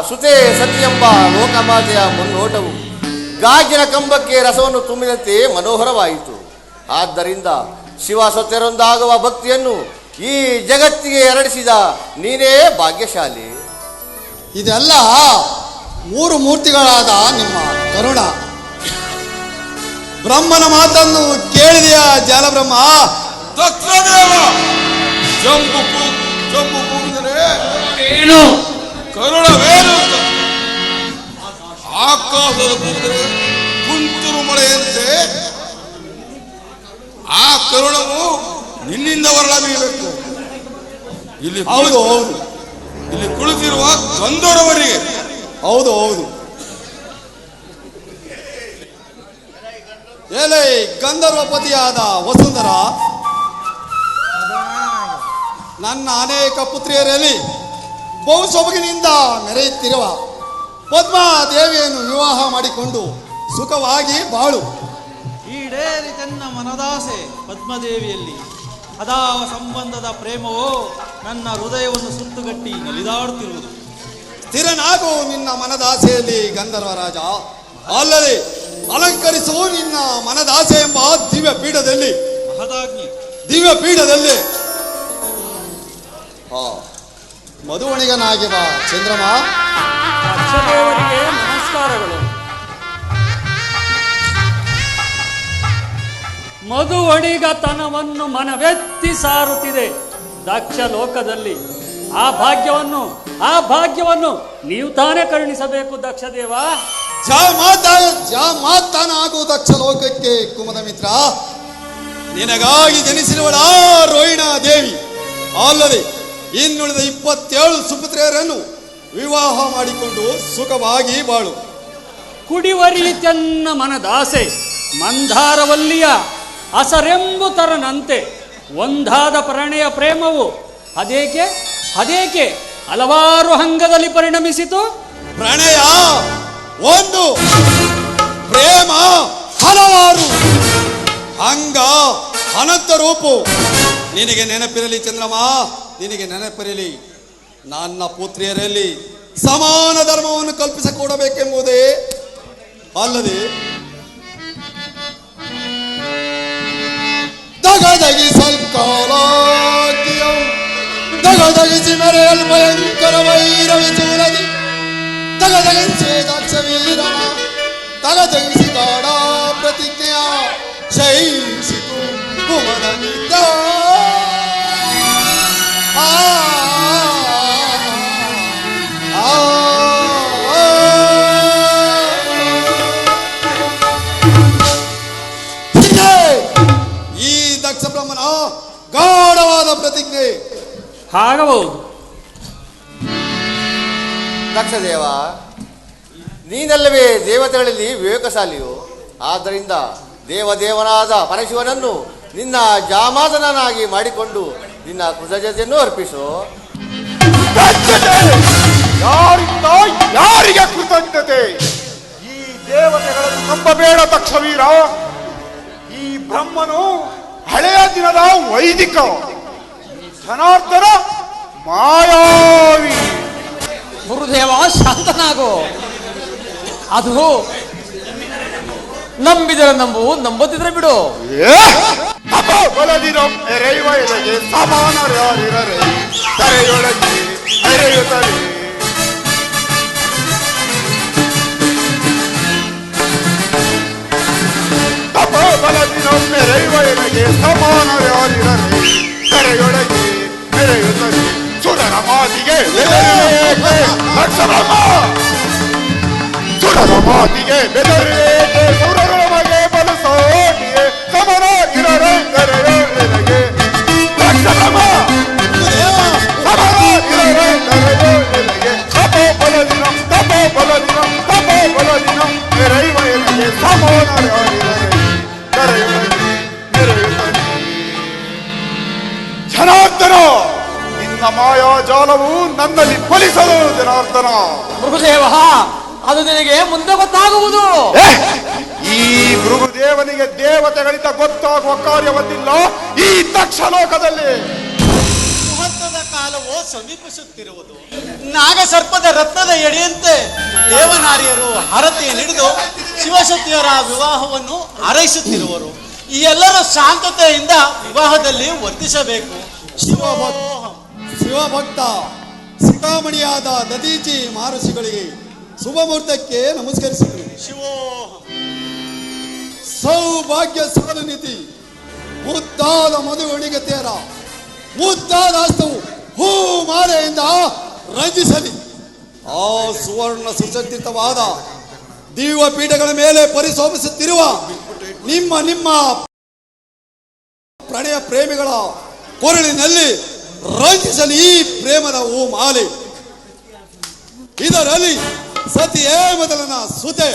ಸುತೆ ಸತಿಯೆಂಬ ಲೋಕಮಾತೆಯ ಮುನ್ನೋಟವು ಗಾಜಿನ ಕಂಬಕ್ಕೆ ರಸವನ್ನು ತುಂಬಿದಂತೆ ಮನೋಹರವಾಯಿತು. ಆದ್ದರಿಂದ ಶಿವ ಸತ್ಯರೊಂದಾಗುವ ಭಕ್ತಿಯನ್ನು ಈ ಜಗತ್ತಿಗೆ ಹರಡಿಸಿದ ನೀನೇ ಭಾಗ್ಯಶಾಲಿ. ಇದೆಲ್ಲ ಮೂರು ಮೂರ್ತಿಗಳಾದ ನಿಮ್ಮ ಕರುಣ. ಬ್ರಹ್ಮನ ಮಾತನ್ನು ಕೇಳಿದೆಯಾ ಜಾಲಬ್ರಹ್ಮ? ದಕ್ಷದೇವ ಜಂಬು ಕೂಗಿದರೆ ಏನು ಕರುಣವೇನು? ಆಕಾಶದ ಕೂಗಿದರೆ ತುಂತುರು ಮಳೆಯಂತೆ ಆ ಕರುಣವು ನಿನ್ನಿಂದ ಹೊರಡಬೇಕು. ಇಲ್ಲಿ ಹೌದು ಹೌದು, ಇಲ್ಲಿ ಕುಳಿತಿರುವ ಗಂಧರ್ವರಿಗೆ ಹೌದು ಹೌದು. ಏಲೈ ಗಂಧರ್ವಪತಿಯಾದ ವಸುಂಧರ, ನನ್ನ ಅನೇಕ ಪುತ್ರಿಯರಲ್ಲಿ ಬಹುಸೊಬಗಿನಿಂದ ಮೆರೆಯುತ್ತಿರುವ ಪದ್ಮಾದೇವಿಯನ್ನು ವಿವಾಹ ಮಾಡಿಕೊಂಡು ಸುಖವಾಗಿ ಬಾಳು. ಈಡೇರಿ ತನ್ನ ಮನದಾಸೆ ಪದ್ಮದೇವಿಯಲ್ಲಿ ಅದಾವ ಸಂಬಂಧದ ಪ್ರೇಮವೋ ನನ್ನ ಹೃದಯವನ್ನು ಸುತ್ತುಗಟ್ಟಿ ನಲಿದಾಡುತ್ತಿರುವುದು. ಸ್ಥಿರನಾಗು ನಿನ್ನ ಮನದಾಸೆಯಲ್ಲಿ ಗಂಧರ್ವರಾಜ. ಅಲ್ಲದೆ ಅಲಂಕರಿಸು ನಿನ್ನ ಮನದಾಸೆ ಎಂಬ ದಿವ್ಯ ಪೀಠದಲ್ಲಿ, ಮಹದಾಗ್ನಿ ದಿವ್ಯ ಪೀಠದಲ್ಲಿ ಮಧುವಣಿಗನಾಗಿ ಬಾ ಚಂದ್ರಮ. ದಕ್ಷದೇವರಿಗೆ ನಮಸ್ಕಾರಗಳು. ಮಧುವಣಿಗತನವನ್ನು ಮನವೆತ್ತಿ ಸಾರುತ್ತಿದೆ ದಕ್ಷ ಲೋಕದಲ್ಲಿ. ಆ ಭಾಗ್ಯವನ್ನು ನೀವು ತಾನೇ ಕರುಣಿಸಬೇಕು ದಕ್ಷದೇವ. ಮಾತಾನಾಗು ದಕ್ಷ ಲೋಕಕ್ಕೆ ಕುಮದ ಮಿತ್ರ. ನಿನಗಾಗಿ ಜನಿಸಿರುವಳ ರೋಹಿಣಾ ದೇವಿ. ಅಲ್ಲದೆ ಇನ್ನುಳಿದ 27 ಸುಪುತ್ರಿಯರನ್ನು ವಿವಾಹ ಮಾಡಿಕೊಂಡು ಸುಖವಾಗಿ ಬಾಳು. ಕುಡಿವರಿ ತನ್ನ ಮನದಾಸೆ ಮಂದಾರವಲ್ಲಿಯ ಅಸರೆಂಬುತರನಂತೆ ಒಂದಾದ ಪ್ರಣಯ ಪ್ರೇಮವು ಅದೇಕೆ ಹಲವಾರು ಹಂಗದಲ್ಲಿ ಪರಿಣಮಿಸಿತು. ಪ್ರಣಯ ಒಂದು, ಪ್ರೇಮ ಹಲವಾರು, ಹಂಗ ಅನಂತ ರೂಪು. ನಿನಗೆ ನೆನಪಿರಲಿ ಚಂದ್ರಮ, ನಿನಗೆ ನೆನಪಿರಲಿ. ನನ್ನ ಪುತ್ರಿಯರಲ್ಲಿ ಸಮಾನ ಧರ್ಮವನ್ನು ಕಲ್ಪಿಸಿಕೊಡಬೇಕೆಂಬುದೇ ಅಲ್ಲದೆ ದಗದಗಿ ಸಲ್ಕಾಲಾಕಿಯಂ ದಗದಗಿಸಿ ಮೆರೆಯಲ್ ಭಯಂಕರ ವೈರವಿ ಚೂರದಿ ದಗದಗಿಸಿ ದಕ್ಷ ವೀರನ ದಗದಗಿಸಿ ಗಾಢ ಪ್ರತಿಜ್ಞೆಯ ಶೈಸಿತು ಕುಮದ ಮಿತ್ರ. ಈ ದಕ್ಷ ಬ್ರಹ್ಮನ ಗಾಢವಾದ ಪ್ರತಿಜ್ಞೆ ಆಗಬಹುದು. ದಕ್ಷದೇವ, ನೀನಲ್ಲವೇ ದೇವತೆಗಳಲ್ಲಿ ವಿವೇಕಶಾಲಿಯು. ಆದ್ದರಿಂದ ದೇವದೇವನಾದ ಪರಶಿವನನ್ನು ನಿನ್ನ ಜಾಮಾದನನಾಗಿ ಮಾಡಿಕೊಂಡು ನಿನ್ನ ಕೃತಜ್ಞತೆಯನ್ನು ಅರ್ಪಿಸು. ಯಾರಿಂದ ಯಾರಿಗೆ ಕೃತಜ್ಞತೆ? ಈ ದೇವತೆಗಳನ್ನು ನಂಬಬೇಡ ದಕ್ಷವೀರ. ಈ ಬ್ರಹ್ಮನು ಹಳೆಯ ದಿನದ ವೈದಿಕ, ಜನಾರ್ದನ ಮಾಯಾವಿ. ಗುರುದೇವ ಶಾಂತನಾಗೋ. ಅದು ನಂಬಿದರೆ ನಂಬು, ನಂಬದಿದ್ರೆ ಬಿಡು. ಬಲದಿನ ಮೆರೆಯುವ ಎಲೆಗೆ ಸಮಾನರಾರಿರರೆ ಕರೆಯೊಳಗೆ ಮೆರೆಯುತ್ತದೆ. ಬಲದಿನ ಮೆರೆಯುವ ಎಲೆಗೆ ಸಮಾನರಾರಿರರೆ ಕರೆಯೊಳಗೆ ಮೆರೆಯುತ್ತದೆ. ಸುರರ ಮಾತಿಗೆ ಸುರರ ಮಾತಿಗೆ ಬೆದರಿಕೆ ಸುರರ ಮಗೆ ಬಲಸೋಟಿಗೆ ಸಮರಾಗಿರರೆ ಕರೆಯೊಳಗೆ ಜನಾರ್ದನ, ನಿನ್ನ ಮಾಯಾಜಾಲವು ನನ್ನಲ್ಲಿ ಫಲಿಸಲು ಜನಾರ್ದನ. ಗುರುದೇವ, ಅದು ನಿನಗೆ ಮುಂದೆ ಗೊತ್ತಾಗುವುದು. ಈ ಭೃಗುದೇವನಿಗೆ ದೇವತೆಗಳಿಂದ ಗೊತ್ತಾಗುವ ಕಾರ್ಯವನ್ನಿಲ್ಲ ಈ ದಕ್ಷ ಲೋಕದಲ್ಲಿ. ಮುಹೂರ್ತದ ಕಾಲವು ಸಮೀಪಿಸುತ್ತಿರುವುದು. ನಾಗಸರ್ಪದ ರತ್ನದ ಎಡೆಯಂತೆ ದೇವನಾರಿಯರು ಹರತೆಯನ್ನು ಹಿಡಿದು ಶಿವಶಕ್ತಿಯರ ವಿವಾಹವನ್ನು ಹಾರೈಸುತ್ತಿರುವರು. ಈ ಎಲ್ಲರ ಶಾಂತತೆಯಿಂದ ವಿವಾಹದಲ್ಲಿ ವರ್ತಿಸಬೇಕು. ಶಿವಭಕ್ತ ಶಿಖಾಮಣಿಯಾದ ದದೀಚಿ ಮಹರ್ಷಿಗಳಿಗೆ ಶುಭ ಮುಹೂರ್ತಕ್ಕೆ ನಮಸ್ಕರಿಸಿದರು. ಸೌಭಾಗ್ಯ ಸಾಲನಿಧಿ ಮುದ್ದಾದ ಮದುವಣಿಗತೆಯರ ಮುದ್ದಾದ ಹಸ್ತವು ಹೂ ಮಾಲೆಯಿಂದ ರಂಜಿಸಲಿ. ಆ ಸುವರ್ಣ ಸುಸಜ್ಜಿತವಾದ ದಿವ್ಯ ಪೀಠಗಳ ಮೇಲೆ ಪರಿಶೋಭಿಸುತ್ತಿರುವ ನಿಮ್ಮ ನಿಮ್ಮ ಪ್ರಣಯ ಪ್ರೇಮಿಗಳ ಕೊರಳಿನಲ್ಲಿ ರಂಜಿಸಲಿ ಈ ಪ್ರೇಮದ ಹೂ ಮಾಲೆ. ಇದರಲ್ಲಿ ಸತಿಯೇ ಮೊದಲನ ಸುತೆ